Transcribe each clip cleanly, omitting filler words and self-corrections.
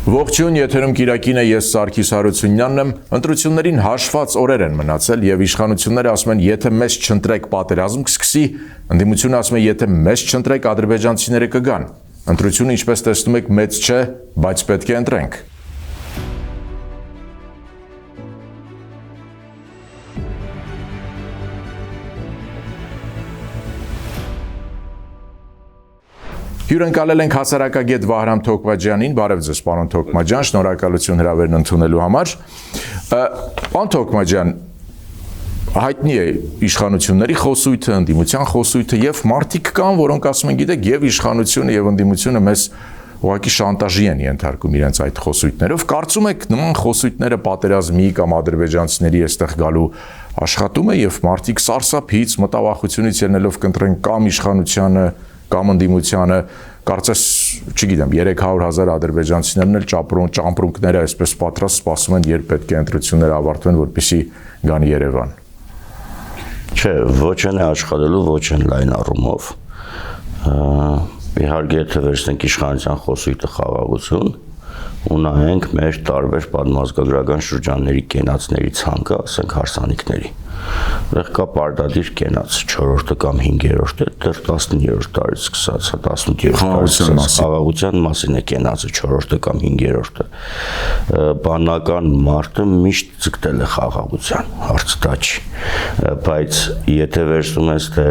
Ողջույն, եթերում Կիրակին է, ես Սարգիս Հարությունյանն եմ։ Ընտրություններին հաշված օրեր են մնացել եւ իշխանությունները ասում են, եթե մեզ չընտրեք, պատերազմ կսկսի, ընդդիմությունը ասում է, եթե մեզ չընտրեք, ադրբեջանցիները կգան։ Ընտրությունը, ինչպես տեսնում եք, մեծ չէ, բայց պետք է ընտրենք։ Հյուրընկալել ենք հասարակագետ Վահրամ Թոքմաջյանին, բարև ձեզ, պարոն Թոքմաջյան, շնորհակալություն հրավերն ընդունելու համար։ Պարոն Թոքմաջյան, հայտնի է իշխանությունների խոսույթը, ընդդիմության խոսույթը եւ մարդիկ կան, որոնք ասում են, գիտեք, եւ իշխանությունը եւ ընդդիմությունը մեզ ուղղակի շանտաժի են ենթարկում իրենց այդ խոսույթներով։ Կարծում եք, նման խոսույթները պատերազմի կամ ադրբեջանցիների այստեղ գալու աշխատում է եւ մարդիկ սարսափից, մտավախությունից ելնելով կընտրեն կամ իշխանությանը կամ ընդդիմությանը, կարծես, չգիտեմ, 300,000 ադրբեջանցիներն էլ ճամպրունկները այսպես պատրաստ սպասում են, երբ պետք է ընտրությունները ավարտվեն, որպեսզի գան Երևան։ Չէ, ոչ են աշխատելու, ոչ են լայն առումով։ Իհարկե, եթե վերցնենք իշխանության խոսույթը խաղաղություն, ու նայենք մեր տարբեր պատմազգագրական շրջանների կենացների ցանկը, ասենք հարսանիքների։ Դեռ կա պարտադիր կենաց 4-րդը կամ 5-րդը, դեռ 19-րդ տարից սկսած, 18-րդ տարից խաղաղության մասին է կենացը 4-րդը կամ 5-րդը։ Բանական մարդը միշտ ձգտել է խաղաղության, հարց դա չի։ Բայց եթե վերցնում ես թե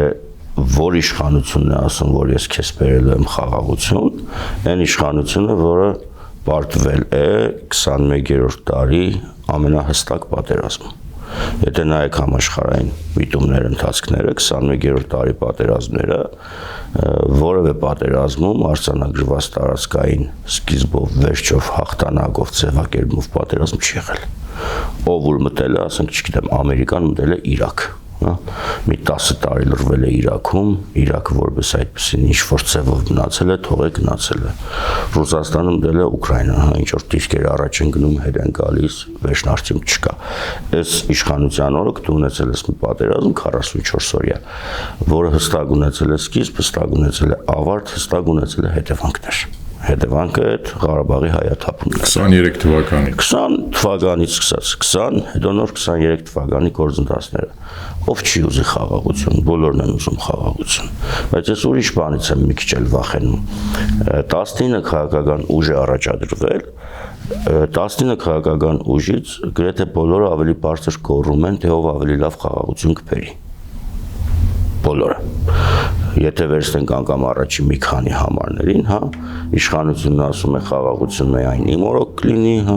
որ իշխանությունն է ասում, որ ես քեզ բերելու եմ խաղաղություն, այն իշխանությունը, որը պարտվել է 21-րդ տարի ամենահստակ պատերազմում։ Եթե նայեք համաշխարհային միտումներ ընթացքները, 21-րդ տարի պատերազմները, որևէ պատերազմում արձանագրված տարածքային սկիզբով, վերջով, հաղթանակով, ձևակերպումով պատերազմ չի եղել։ Ով ուր մտել է, ասենք, չգիտեմ, Ամերիկան մտել է Իրաք։ Մի 10 տարի լրվել է Իրաքում, Իրաքը որպես այդպեսին ինչ-որ ձևով մնացել է, թող է գնացել է։ Ռուսաստանում դել է Ուկրաինա, ինչ-որ դիրքեր առաջ են գնում, հետ են գալիս, վերջնարդյունք չկա։ Այս իշխանության օրը դու ունեցել ես մի պատերազմ 44 օրյա, որը հստակ ունեցել է սկիզբ, հստակ ունեցել է ավարտ, հստակ ունեցել է հետևանքներ։ Հետևանքը այդ Ղարաբաղի հայաթափումն է։ 23 թվականի։ 20 թվականից սկսած, 20, հետո նոր 23 թվականի գործընթացները։ Ով չի ուզի խաղաղություն, բոլորն են ուզում խաղաղություն։ Բայց ես ուրիշ բանից եմ մի քիչ էլ վախենում։ 19 քաղաքական ուժ է առաջադրվել, 19 քաղաքական ուժից գրեթե բոլորը ավելի բարձր գոռում են, թե ով ավելի լավ խաղաղություն կբերի։ Բոլորը։ Եթե վերցնենք անգամ առաջի մի քանի համարներին, հա, իշխանությունն ասում է խաղաղություն միայն իմ օրոք կլինի, հա,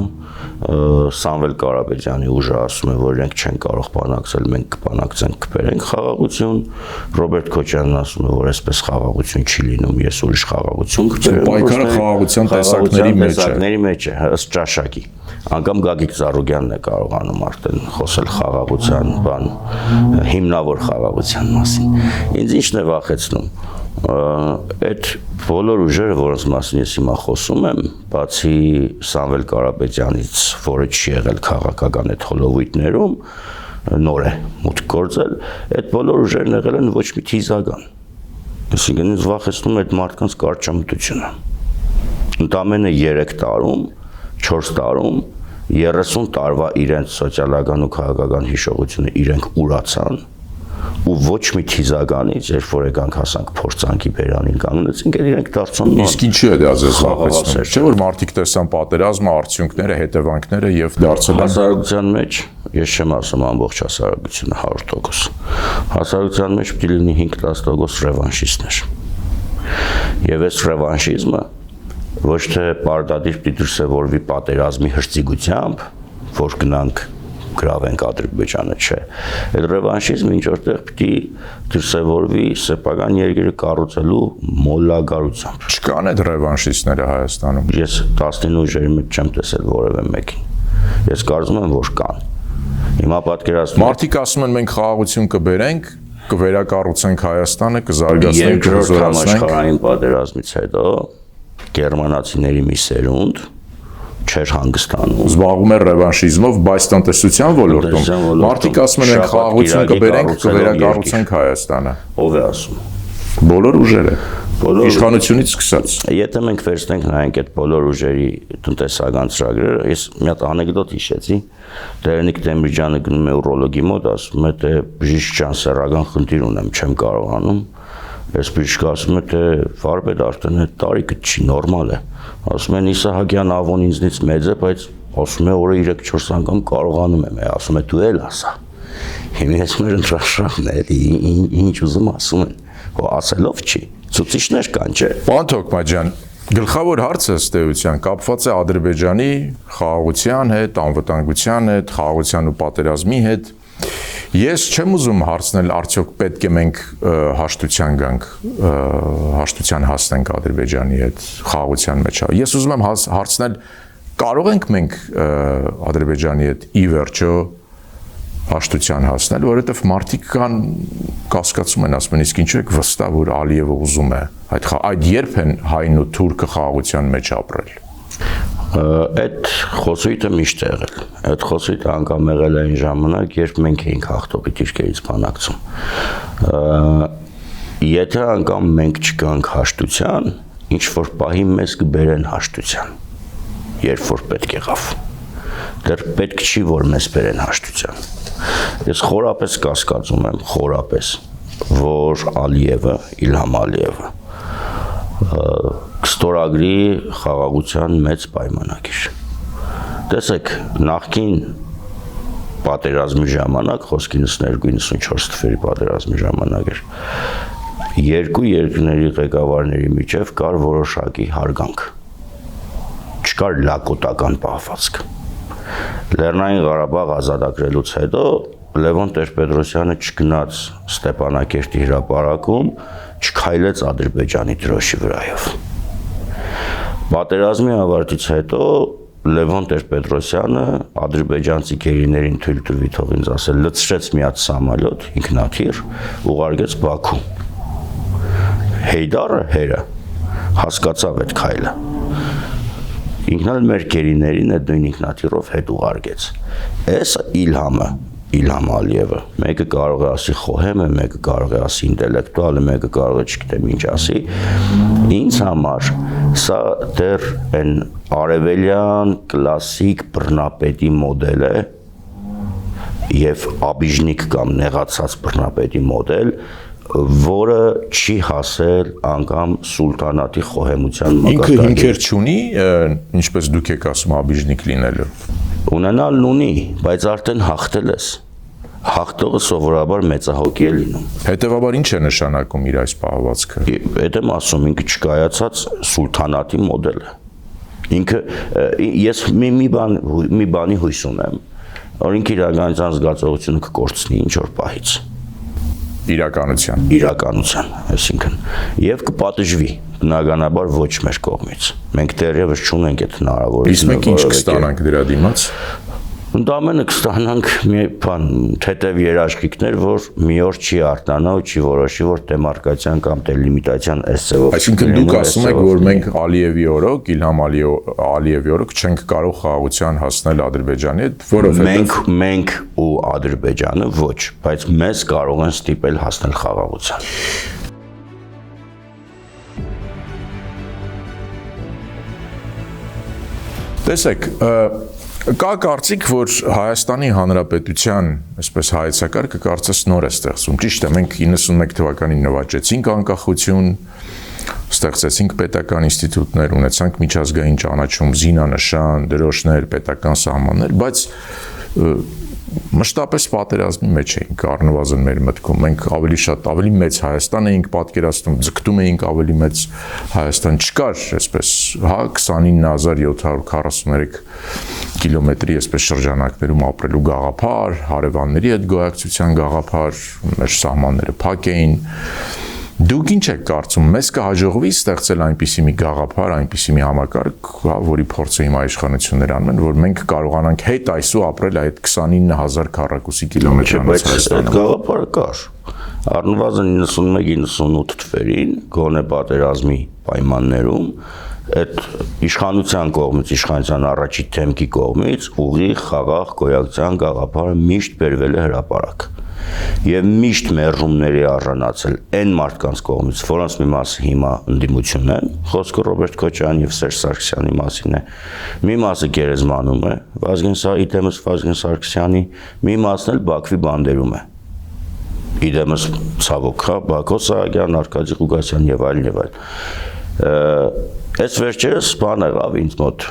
Սամվել Կարապետյանի ուժը ասում է, որ իրենք չեն կարող բանակցել, մենք կբանակցենք, կբերենք խաղաղություն, Ռոբերտ Քոչարյանն ասում է, որ այսպես խաղաղություն չի լինում, ես ուրիշ խաղաղություն կբերեմ։ Պայքարը խաղաղության տեսակների մեջ է, ըստ ճաշակի։ Անգամ Գագիկ Ծառուկյանն է կարողանում արդեն խոսել խաղաղության բան, հիմնավոր խաղաղության մասին։ Ինձ ինչն է վախեցնում, այդ բոլոր ուժերը, որոնց մասին ես հիմա խոսում եմ, բացի Սամվել Կարապետյանից, որը չի եղել քաղաքական այդ խոլովույթներում, նոր է մուտք գործել, այդ բոլոր ուժերն եղել են ոչ մի թիզական։ Այսինքն ինձ վախեցնում է այդ մարդկանց կարճամտությունը։ Ընդամենը 3 տարում, 4 տարում 30 տարվա իրենց սոցիալական ու քաղաքական հիշողությունը իրենք ուրացան ու ոչ մի թիզականից, երբ որ եկանք հասանք փորձանքի բերանին կանգնեցինք, իրենք դարձան։ Իսկ ինչու է դա ձեզ վախեցնում։ Չէ՞ որ մարդիկ տեսան պատերազմը, արդյունքները, հետևանքները եւ դարձել են հասարակության մեջ, ես չեմ ասում ամբողջ հասարակությունը 100%։ Հասարակության մեջ պիտի լինի 5-10% ռևանշիստներ։ Եվ այս ռևանշիզմը ոչ թե պարտադիր պիտի դրսևորվի պատերազմի հրճիգությամբ, որ գնանք գրավենք Ադրբեջանը, չէ։ Այդ ռևանշիզմը ինչ որտեղ պիտի դրսևորվի սեփական երկիրը կառուցելու մոլագարությամբ։ Չկան այդ ռևանշիստները Հայաստանում։ Ես 19 ուժերի մեջ չեմ տեսել որևէ մեկին։ Ես կարծում եմ, որ կան։ Հիմա պատկերացնում մարդիկ ասում են մենք խաղաղություն կբերենք, կվերակառուցենք Հայաստանը, կզարգացնենք, կզորացնենք։ Համաշխարհային պատերազմից հետո գերմանացիների մի սերունդ չէր հանգստանում։ Զբաղվում է ռևանշիզմով, բայց տնտեսության ոլորտում մարդիկ ասում են խաղաղություն կբերենք, կվերակառուցենք Հայաստանը։ Ով է ասում։ Բոլոր ուժերը։ Իշխանությունից սկսած։ Եթե մենք վերցնենք նայենք այդ բոլոր ուժերի տնտեսական ծրագրերը, ես մի հատ անեկդոտ հիշեցի, Լեռնիկ Դեմիրճյանը գնում է ուրոլոգի մոտ, ասում է, թե բժիշկ ջան, սեռական խնդիր ունեմ, չեմ կարողանում։ Ես բժիշկը ասում է, թե վարպետ արդեն այդ տարիքը չի, նորմալ է։ Ասում են Իսահակյան Ավոն ինձնից մեծ է, բայց ասում է օրը 3-4 անգամ կարողանում եմ, ասում է դու էլ ասա։ Հիմա ես մեր ընտրաշարն է, ինչ ուզում ասում են, ու ասելով չի, ցուցիչներ կան, չէ։ Պարոն Թոքմաջյան, գլխավոր հարցը ըստ էության կապված է Ադրբեջանի խաղաղության հետ, անվտանգության հետ, խաղաղության ու պատերազմի հետ։ Ես չեմ ուզում հարցնել, արդյոք պետք է մենք հաշտության գանք, հաշտության հասնենք Ադրբեջանի հետ խաղաղության մեջ։ Ես ուզում եմ հարցնել, կարող ենք մենք Ադրբեջանի հետ ի վերջո հաշտության հասնել, որովհետև մարդիկ կան կասկածում են, ասում են, իսկ ինչու եք վստահ, որ Ալիևը ուզում է այդ երբ են հայն ու թուրքը խաղաղության մեջ ապրել։ Այդ խոսույթը միշտ է եղել։ Այդ խոսույթը անգամ եղել է այն ժամանակ, երբ մենք էինք հաղթողի դիրքերից բանակցում։ Եթե անգամ մենք չգանք հաշտության, ինչ որ պահի մեզ կբերեն հաշտության, երբ որ պետք եղավ։ Դեռ պետք չի, որ մեզ բերեն հաշտության։ Ես խորապես կասկածում եմ, որ Ալիևը, Իլհամ Ալիևը կստորագրի խաղաղության մեծ պայմանագիր։ Տեսեք, նախկին պատերազմի ժամանակ, խոսքի 92-94 թվերի պատերազմի ժամանակ էր, երկու երկրների ղեկավարների միջև կար որոշակի հարգանք։ Չկար լակոտական պահվածք։ Լեռնային Ղարաբաղ ազատագրելուց հետո Լևոն Տեր-Պետրոսյանը չգնաց Ստեփանակերտի հրապարակում, չքայլեց Ադրբեջանի դրոշի վրայով։ Պատերազմի ավարտից հետո Լևոն Տեր-Պետրոսյանը ադրբեջանցի գերիներին թույլ տվի, թող ինձ ասել, լցրեց մի հատ սամոլյոտ, ինքնաթիռ, ուղարկեց Բաքու։ Հեյդարը հերը հասկացավ այդ քայլը։ Ինքն էլ մեր գերիներին այդ նույն ինքնաթիռով հետ ուղարկեց։ Այս Իլհամ Ալիևը, մեկը կարող է ասի խոհեմ է, մեկը կարող է ասի ինտելեկտուալ է, մեկը կարող է չգիտեմ ինչ ասի։ Ինձ համար սա դեռ այն արևելյան կլասիկ բռնապետի մոդել է եւ աբիժնիկ կամ նեղացած բռնապետի մոդել, որը չի հասել անգամ սուլտանատի խոհեմության մակարդակին։ Ինքը հիմքեր չունի, ինչպես դուք եք ասում, աբիժնիկ լինելու։ Ունենալն ունի, բայց արդեն հաղթել ես։ Հաղթողը սովորաբար մեծահոգի է լինում։ Հետևաբար ինչ է նշանակում իր այս պահվածքը։ Այդ եմ ասում, ինքը չկայացած սուլտանատի մոդել է։ Ինքը ես մի բանի հույս ունեմ, որ ինքը իրականության զգացողությունը կկորցնի ինչ որ պահից։ Իրականության, այսինքն, եւ կպատժվի, բնականաբար ոչ մեր կողմից։ Մենք դեռևս չունենք այդ հնարավորությունը։ Իսկ մենք ինչ կստանանք դրա դիմաց։ Ընդամենը կստանանք մի բան, թեթև երաշխիքներ, որ մի օր չի արտանա ու չի որոշի, որ դեմարկացիան կամ դելիմիտացիան այս ձևով։ Այսինքն դուք ասում եք, որ մենք Ալիևի օրոք, Իլհամ Ալիևի օրոք չենք կարող խաղաղության հասնել Ադրբեջանի հետ, որովհետև մենք ու Ադրբեջանը ոչ, բայց մեզ կարող են ստիպել հասնել խաղաղության։ Տեսեք, կա կարծիք, որ Հայաստանի Հանրապետության, այսպես հայեցակարգը կարծես նոր է ստեղծվում։ Ճիշտ է, մենք 91 թվականին նվաճեցինք անկախություն, ստեղծեցինք պետական ինստիտուտներ, ունեցանք միջազգային ճանաչում, զինանշան, դրոշներ, պետական սահմաններ, բայց մշտապես պատերազմի մեջ էինք, առնվազն մեր մտքում։ Մենք ավելի մեծ Հայաստան էինք պատկերացնում, ձգտում էինք ավելի մեծ Հայաստան, չկար, այսպես, 29743 կիլոմետրի այսպես շրջանակներում ապրելու գաղափար, հարևանների հետ գոյակցության գաղափար, մեր սահմանները փակ էին։ Դուք ինչ եք կարծում, մեզ կհաջողվի ստեղծել այնպիսի մի գաղափար, այնպիսի մի համակարգ, որի փորձը հիմա իշխանությունները անում են, որ մենք կարողանանք հետ այսու ապրել այդ 29000 քառակուսի կիլոմետրանոց Հայաստանում։ Այդ գաղափարը կար։ Առնվազն 91-98 թվերին գոնե պատերազմի պայմաններում այդ իշխանության կողմից, իշխանության առաջի թեմքի կողմից ուղիղ խաղաղ գոյակցության գաղափարը միշտ բերվել է հրապարակ։ եւ միշտ մերժումների արժանացել այն մարդկանց կողմից, որոնց մի մասը հիմա ընդդիմություն են, խոսքը Ռոբերտ Քոչարյանի եւ Սերժ Սարգսյանի մասին է, մի մասը գերեզմանում է, Վազգեն Սարգսյանի, մի մասն էլ Բաքվի բանդերում է։ Իդեմս ցավոք, Բակո Սահակյան, Արկադի Ղուկասյան եւ այլն։ Այս վերջերս բան եղավ ինձ մոտ,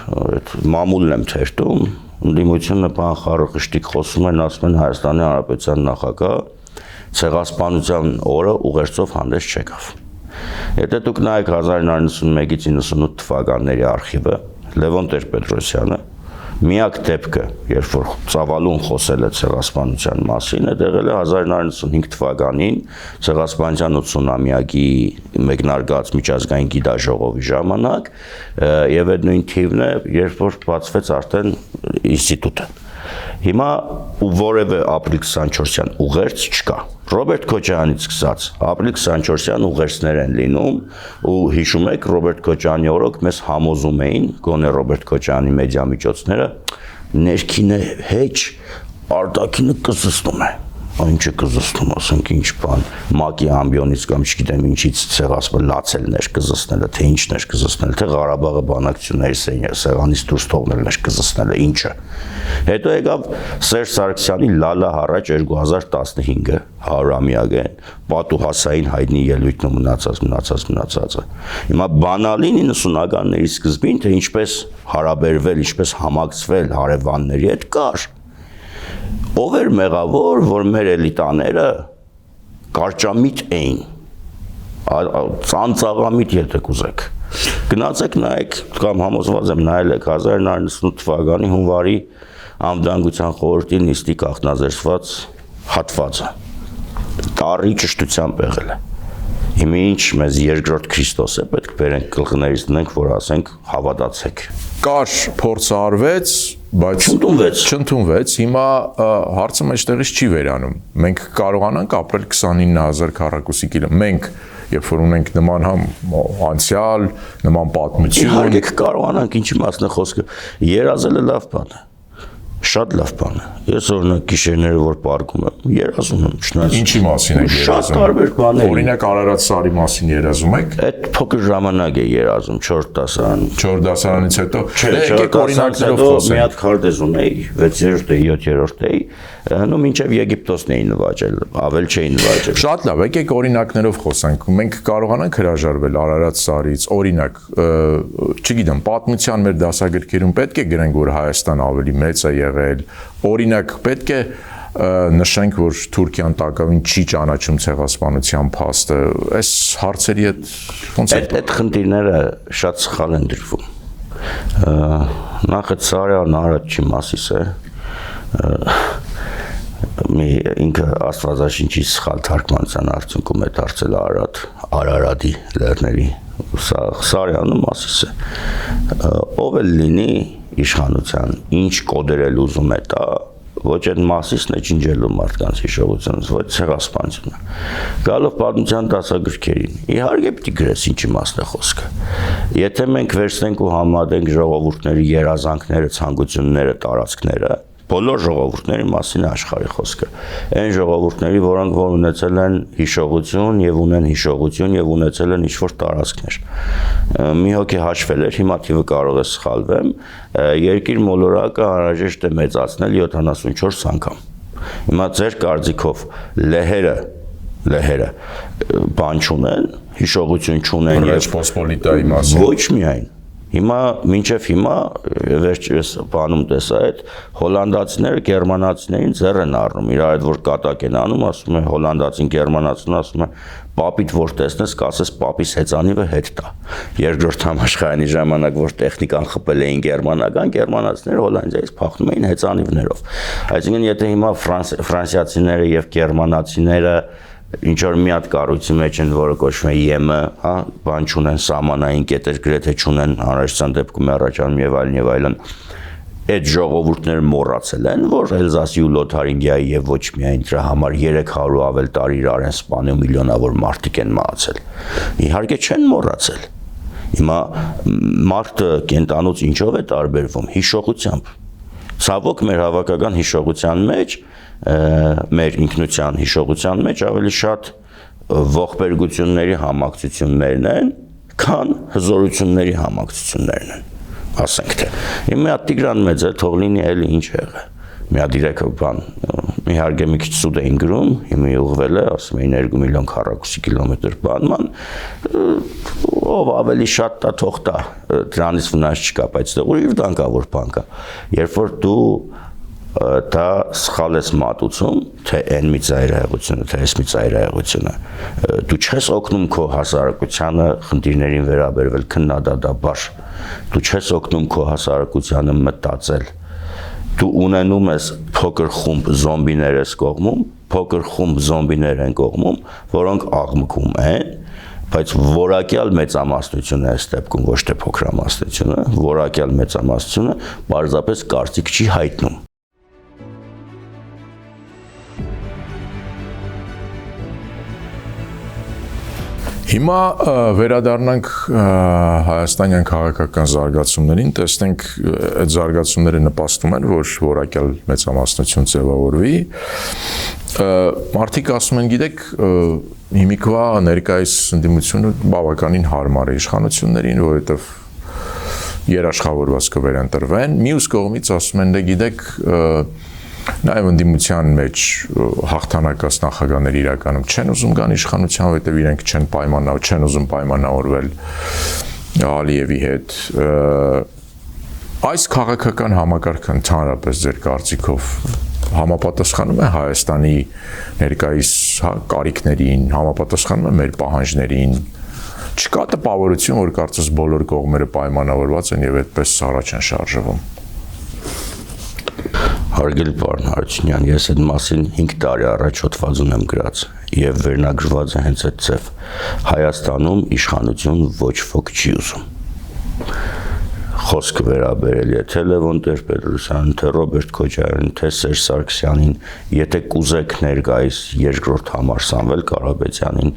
մամուլն եմ թերթում, ընդդիմությունը բան խառը-խշտիկ խոսում են, ասում են Հայաստանի Հանրապետության նախագահ ցեղասպանության օրը ուղերձով հանդես չեկավ։ Եթե դուք նայեք 1991-ից 98 թվականների արխիվը, Լևոն Տեր-Պետրոսյանը միակ դեպքը, երբ որ ծավալուն խոսել է ցեղասպանության մասին, դա եղել է 1995 թվականին ցեղասպանության 80-ամյակի մեկնարկած միջազգային գիտաժողովի ժամանակ, եւ այդ նույն թիվն է, երբ որ բացվեց արդեն ինստիտուտը։ Հիմա որևէ ապրիլ 24-յան ուղերձ չկա։ Ռոբերտ Քոչարյանից սկսած ապրիլ 24-յան ուղերձներ են լինում ու հիշում եք Ռոբերտ Քոչարյանի օրոք մեզ համոզում էին, գոնե Ռոբերտ Քոչարյանի մեդիա միջոցները, ներքինը հեչ, արտաքինը կզստում է։ Ինչը կզստում, ասենք ինչ բան, ՄԱԿ-ի ամբիոնից կամ չգիտեմ ինչից ցեղասպան լացելն էր կզստելը, թե ինչն էր կզստելը, թե Ղարաբաղը բանակցությունների սեղանից դուրս թողնելն էր կզստելը, ինչը։ Հետո եկավ Սերժ Սարգսյանի լալա հառաչ 2015-ը, 100-ամյակը, պատուհասային հայտնի ելույթն ու մնացածը։ Հիմա բանալին 90-ականների սկզբին, թե ինչպես հարաբերվել, ինչպես համակցվել հարևանների հետ կար։ Ով էր մեղավոր, որ մեր էլիտաները կարճամիտ էին, ծանծաղամիտ եթե կուզեք։ Գնացեք նայեք, կամ համոզված եմ նայել եք 1998 թվականի հունվարի անվտանգության խորհրդի նիստի կանխնազերծված հատվածը։ Տարի ճշտությամբ եղել է։ Հիմա ինչ մեզ երկրորդ Քրիստոս է, պետք բերենք գլխներից դնենք, որ ասենք հավատացեք։ Կար փորձը արվեց, բայց չընդունվեց։ Հիմա հարցը մեջտեղից չի վերանում։ Մենք կարողանանք ապրել 29000 քառակուսի կիլոմետր։ Մենք, երբ որ ունենք նման անցյալ, նման պատմություն։ Իհարկե կարողանանք, ինչի մասն է խոսքը։ Երազելը լավ բան է։ Շատ լավ բան է։ Ես օրինակ գիշերները որ պարկում եմ, երազում եմ, շնորհակալ։ Ինչի մասին եք երազում։ Շատ տարբեր բաներ։ Օրինակ Արարատ Սարի մասին երազում եք։ Այդ փոքր ժամանակ է երազում 4 դասարան։ 4 դասարանից հետո։ Եկեք օրինակներով խոսենք։ Մի հատ քարտեզ ունեի, 6-րդ էի, 7-րդ էի, նո մինչև Եգիպտոսն էի նվաճել, ավել չէի նվաճել։ Շատ լավ, եկեք օրինակներով խոսենք։ Մենք կարողանանք հրաժարվել Արարատ Սարից, օրինակ, չգիտեմ, պատմության մեր դասագրքերում պետք է գրենք, որ Հայաստան ավելի մեծ է եղել, օրինակ պետք է նշենք, որ Թուրքիան տակավին չի ճանաչում ցեղասպանության փաստը, այս հարցերի հետ ոնց է։ Այդ խնդիրները շատ սխալ են դրվում։ Նախ այդ Սարյան Արարատի մասից է, ինքը Աստվածաշնչի սխալ թարգմանության արդյունքում է դարձել Արարատի լեռների, Սարյանը մասից է։ Ով էլ լինի իշխանության, ինչ կոդերել ուզում է տա, ոչ այդ մասիսն է ջնջելու մարդկանց հիշողությունից, ոչ ցեղասպանությունը։ Գալով պատմության դասագրքերին, իհարկե պիտի գրես ինչի մասն է խոսքը։ Եթե մենք վերցնենք ու համատենք ժողովուրդների երազանքները, ցանկությունները, տարածքները, բոլոր ժողովուրդների մասին է աշխարհի խոսքը։ Այն ժողովուրդների, որոնք որ ունեցել են հիշողություն եւ ունեն հիշողություն եւ ունեցել են ինչ-որ տարածքներ։ Մի հոգի հաշվել էր, հիմա թիվը կարող է սխալվեմ, երկիր մոլորակը անհրաժեշտ է մեծացնել 74 անգամ։ Հիմա ձեր կարծիքով լեհերը բան չունեն, հիշողություն չունեն եւ Պոսպոլիտայի մասին։ Ոչ միայն Հիմա մինչև հիմա վերջերս բանում տեսա այդ հոլանդացիները գերմանացիներին ձեռ են առնում, իրար այդ որ կատակ են անում, ասում է հոլանդացին գերմանացին, ասում է պապիդ որ տեսնես, կասես պապիս հեծանիվը հետ տա։ Երկրորդ համաշխարհային ժամանակ որ տեխնիկան խփել էին գերմանացիները Հոլանդիայից փախնում էին հեծանիվներով։ Այսինքն եթե հիմա ֆրանսիացիները եւ գերմանացիները ինչ որ մի հատ կառույցի մեջ են, որը կոչվում է ԵՄ, հա, բան չունեն, սահմանային կետեր գրեթե չունեն, հանրայնության դեպքում առաջանում եւ այլն, այդ ժողովուրդները մոռացել են, որ Էլզասի ու Լոթարինգիայի եւ ոչ միայն դրա համար 300 ավել տարի իրար են սպանել, միլիոնավոր մարդիկ են մահացել։ Իհարկե չեն մոռացել։ Հիմա մարդը կենտանուց ինչով է տարբերվում, հիշողությամբ։ Ցավոք մեր հավաքական հիշողության մեջ մեր ինքնության հիշողության մեջ ավելի շատ ողբերգությունների համակցություններն են, քան հզորությունների համակցություններն են, ասենք թե։ Մի հատ Տիգրան Մեծը թող լինի էլի ինչ եղել։ Մի հատ իրեքը բան, իհարկե մի քիչ սուտ էին գրում, հիմա ուղղվել է, ասում էին 2 միլիոն քառակուսի կիլոմետր բանման, ով ավելի շատ դա թող տա, դրանից վնաս չկա, բայց դա ուրիշ դանկավոր բան կա։ Երբ որ դու դա սխալ ես մատուցում, թե այն մի ծայրահեղությունը, թե այս մի ծայրահեղությունը, դու չես օգնում քո հասարակությանը խնդիրներին վերաբերվել քննադատաբար, դու չես օգնում քո հասարակությանը մտածել, դու ունենում ես փոքր խումբ զոմբիներ ես կողմում, փոքր խումբ զոմբիներ են կողմում, որոնք աղմկում են, բայց որակյալ մեծամասնությունը այս դեպքում ոչ թե փոքրամասնությունը, որակյալ մեծամասնությունը պարզապես կարծիք չի հայտնում։ Հիմա վերադառնանք հայաստանյան քաղաքական զարգացումներին, տեսնենք այդ զարգացումները նպաստում են, որ որակյալ մեծամասնություն ձևավորվի։ Մարդիկ ասում են, գիտեք, հիմիկվա ներկայիս ընդդիմությունը բավականին հարմար է իշխանություններին, որովհետև երաշխավորված կվերանտրվեն։ Մյուս կողմից ասում են, դե գիտեք, նաև ընդդիմության մեջ հաղթանակած նախագահները իրականում չեն ուզում գան իշխանության, որովհետև իրենք չեն ուզում պայմանավորվել Ալիևի հետ։ Այս քաղաքական համակարգը ընդհանրապես ձեր կարծիքով համապատասխանում է Հայաստանի ներկայիս կարիքներին, համապատասխանում է մեր պահանջներին։ Չկա տպավորություն, որ կարծես բոլոր կողմերը պայմանավորված են եւ այդպես առաջ են շարժվում։ Հարգելի պարոն Հարությունյան, ես այդ մասին 5 տարի առաջ հոդվածում եմ գրած եւ վերնագրված է հենց այդ ձև։ Հայաստանում իշխանություն ոչ ոք չի ուզում։ Խոսքը վերաբերել է թե Լևոն Տեր-Պետրոսյանին, թե Ռոբերտ Քոչարյանին, թե Սերժ Սարգսյանին, եթե կուզեք ներկայիս երկրորդ համար Սամվել Կարապետյանին,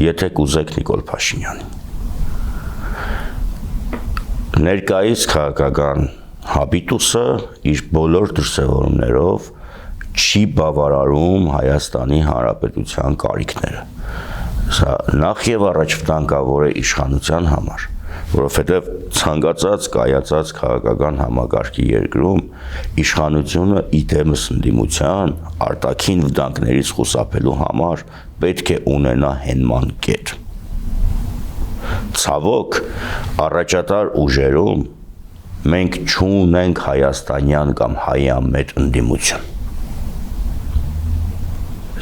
եթե կուզեք Նիկոլ Փաշինյանին։ Ներկայիս քաղաքական հաբիտուսը իր բոլոր դրսևորումներով չի բավարարում Հայաստանի Հանրապետության կարիքները։ Սա նախ եւ առաջ վտանգավոր է իշխանության համար, որովհետեւ ցանկացած կայացած քաղաքական համակարգի երկրում իշխանությունը իդեմս ընդդիմության արտաքին վտանգներից խուսափելու համար պետք է ունենա հենման կետ։ Ցավոք, առաջատար ուժերում մենք չունենք հայաստանյան կամ հայամետ ընդդիմություն։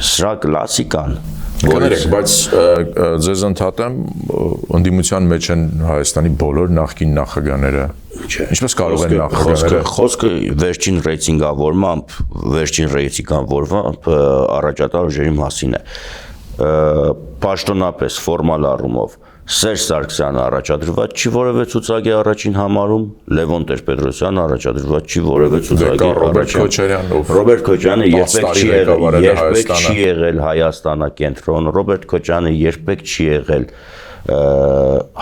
Սրա կլասիկան, Կներեք, բայց ձեզ ընդհատեմ, ընդդիմության մեջ են Հայաստանի բոլոր նախկին նախագահները։ Ինչպես կարող են նախագահները։ Խոսքը վերջին ռեյտինգավորմամբ առաջատար ուժերի մասին է։ Պաշտոնապես ֆորմալ առումով Սերժ Սարգսյանը առաջադրված չի որևէ ցուցակի առաջին համարում, Լևոն Տեր-Պետրոսյանը առաջադրված չի որևէ ցուցակի առաջին։ Ռոբերտ Քոչարյանը երբեք չի եղել Հայաստանակենտրոն, Ռոբերտ Քոչարյանը երբեք չի եղել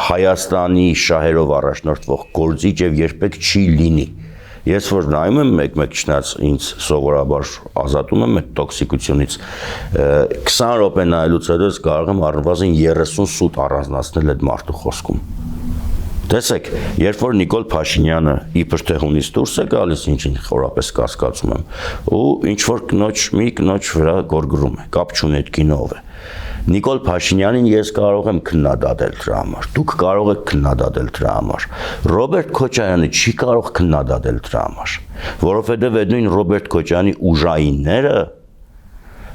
Հայաստանի շահերով առաջնորդվող գործիչ եւ երբեք չի լինի։ Ես որ նայում եմ մեկ-մեկ չնայած ինձ սովորաբար ազատում եմ այդ տոքսիկությունից 20 րոպե նայելուց հետո ես կարող եմ առնվազն 30 սուտ առանձնացնել այդ մարդու խոսքում։ Տեսեք, երբ որ Նիկոլ Փաշինյանը իբր թե հունից դուրս է գալիս, ինչին խորապես կասկածում եմ, ու ինչ որ մի կնոջ վրա գորգրում է, կապ չունի այդ կինը ով է։ Նիկոլ Փաշինյանին ես կարող եմ քննադատել դրա համար, դուք կարող եք քննադատել դրա համար, Ռոբերտ Քոչարյանը չի կարող քննադատել դրա համար, որովհետև այդ նույն Ռոբերտ Քոչարյանի ուժայինները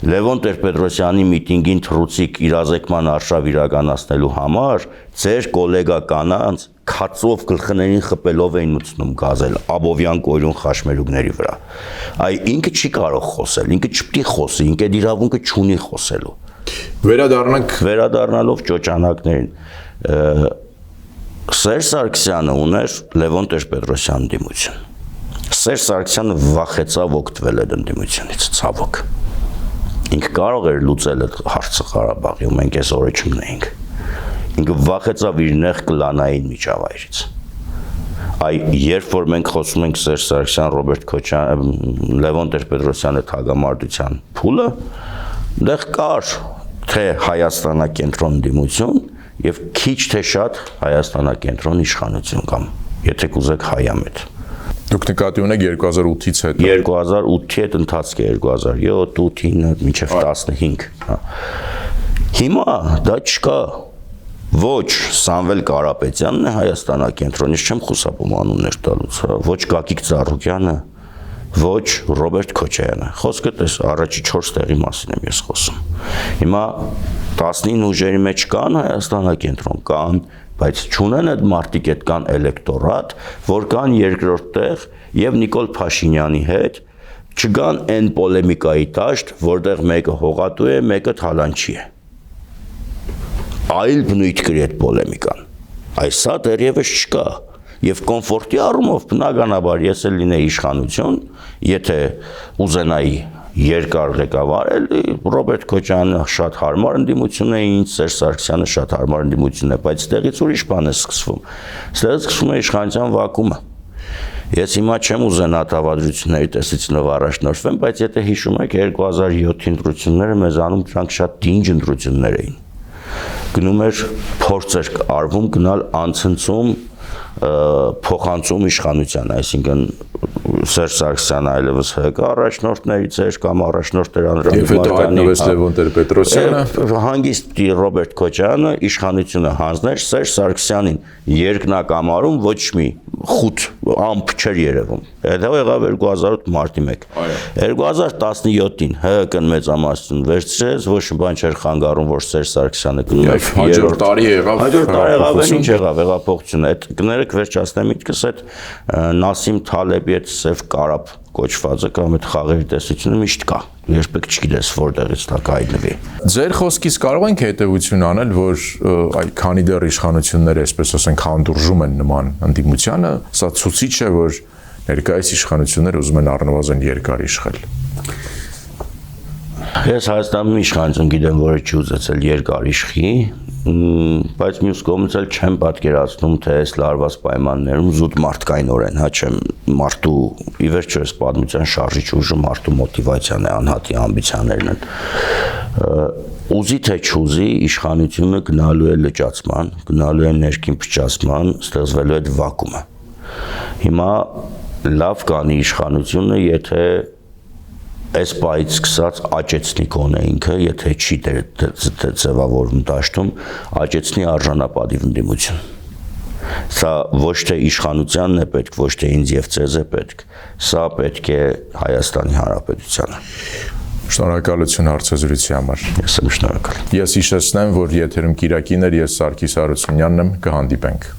Լևոն Տեր-Պետրոսյանի միտինգին թռուցիկ իրազեկման արշավ իրականացնելու համար ձեր գոլեգա կանանց քացով գլխներին խփելով էին մտցնում գազել Աբովյան կոյրուն խաշմերուկների վրա։ Այ ինքը չի կարող խոսել, ինքը չպետք է խոսի, ինքը այդ իրավունքը չունի խոսելու։ Վերադառնալով ճոճանակներին, Սերժ Սարգսյանը ուներ Լևոն Տեր-Պետրոսյանի ընդդիմություն։ Սերժ Սարգսյանը վախեցավ օգտվել այդ ընդդիմությունից, ցավոք։ Ինքը կարող էր լուծել այդ հարցը Ղարաբաղի, ու մենք այս օրը չմնայինք։ Ինքը վախեցավ իր նեղ կլանային միջավայրից։ երբ որ մենք խոսում ենք Սերժ Սարգսյան, Ռոբերտ Քոչարյան, Լևոն Տեր-Պետրոսյանի թագամարտության փուլը, դեռ կար թե Հայաստանակենտրոն դիմություն եւ քիչ թե շատ Հայաստանակենտրոն իշխանություն կամ եթե կուզեք Հայամետ։ Դուք նկատի ունեք 2008-ից հետո 2008-ի հետ ընթացք է 2007, 8, 9 մինչև 15, հա։ Հիմա դա չկա։ Ոչ Սամվել Կարապետյանն է Հայաստանակենտրոնից, չեմ խուսափում անուններ տալուց, ոչ Գագիկ Ծառուկյանը, ոչ Ռոբերտ Քոչարյանը։ Խոսքը տես առաջի 4 տեղի մասին եմ ես խոսում։ Հիմա 19 ուժերի մեջ կան Հայաստանակենտրոն, կան, բայց չունեն այդ մարտիկ այդ կան էլեկտորատ, որ կան երկրորդ տեղ եւ Նիկոլ Փաշինյանի հետ չգան այն պոլեմիկայի դաշտ, որտեղ մեկը հողատու է, մեկը թալանչի է։ Այլ բնույթ կրի այդ պոլեմիկան։ Այսա դեռևս չկա։ Եվ կոմֆորտի առումով բնականաբար ես էլ լինեի իշխանություն, եթե ուզենայի երկար ղեկավարել, Ռոբերտ Քոչարյանը շատ հարմար ընդդիմություն է, ինձ Սերժ Սարգսյանը շատ հարմար ընդդիմություն է, բայց ստեղից ուրիշ բան է սկսվում։ Ստեղից սկսվում է իշխանության վակումը։ Ես հիմա չեմ ուզենա դավադրությունների տեսությունով առաջնորդվեմ, բայց եթե հիշում եք 2007-ի ընտրությունները մեզանում դրանք շատ դինջ ընտրություններ էին։ Գնում էր փորձեր արվում գնալ անցնցում փոխանցում իշխանության, այսինքն Սերժ Սարգսյանը այլևս ՀԿ առաջնորդներից էր կամ առաջնորդներ Եվ հետո հայտնվեց Լևոն Տեր-Պետրոսյանը, հանգիստ Ռոբերտ Քոչարյանը իշխանությունը հանձներ Սերժ Սարգսյանին երկնակամարում ոչ մի խութ ամփ չէր երևում։ Հետո եղավ 2008 մարտի 1։ 2017-ին ՀԿ-ն մեծամասնություն վերցրեց, ոչ մի բան չէր խանգարում, որ Սերժ Սարգսյանը գնում է հաջորդ տարի եղավ։ Հաջորդ տարի եղավ, ինչ եղավ, հեղափոխություն։ Այդ կներեք վերջացնեմ միտքս այդ Նասիմ Թալեբի այդ Սև կարապ կոչվածը կամ այդ խաղերի տեսությունը միշտ կա։ Երբեք չգիտես որտեղից դա կհայտնվի։ Ձեր խոսքից կարող ենք հետևություն անել, որ քանի դեռ իշխանությունները, այսպես ասենք, հանդուրժում են նման ընդդիմությանը, սա ցուցիչ է, որ ներկայիս իշխանությունները ուզում են առնվազն երկար իշխել։ Ես Հայաստանում իշխանություն գիտեմ, որը չի ուզեցել երկար իշխի, բայց մյուս կողմից էլ չեմ պատկերացնում, թե այս լարված պայմաններում զուտ մարդկայնորեն, հա չեմ մարդու ի վերջո այս պատմության շարժիչ ուժը մարդու մոտիվացիան է, անհատի ամբիցիաներն են։ Ուզի թե չուզի իշխանությունը գնալու է լճացման, գնալու է ներքին փչացման, ստեղծվելու է վակումը։ Հիմա լավ կանի իշխանությունը, եթե այս պայից սկսած աճեցնի կոնե ինքը, եթե չի ձևավորվում դաշտում, աճեցնի արժանապատիվ ընդդիմություն։ Սա ոչ թե իշխանությանն է պետք, ոչ թե ինձ եւ ձեզ է պետք, սա պետք է Հայաստանի Հանրապետությանը։ Շնորհակալություն հարցազրույցի համար։ Ես եմ շնորհակալ։ Ես հիշեցնեմ, որ եթերում Կիրակին էր, ես Սարգիս Հարությունյանն եմ, կհանդիպենք։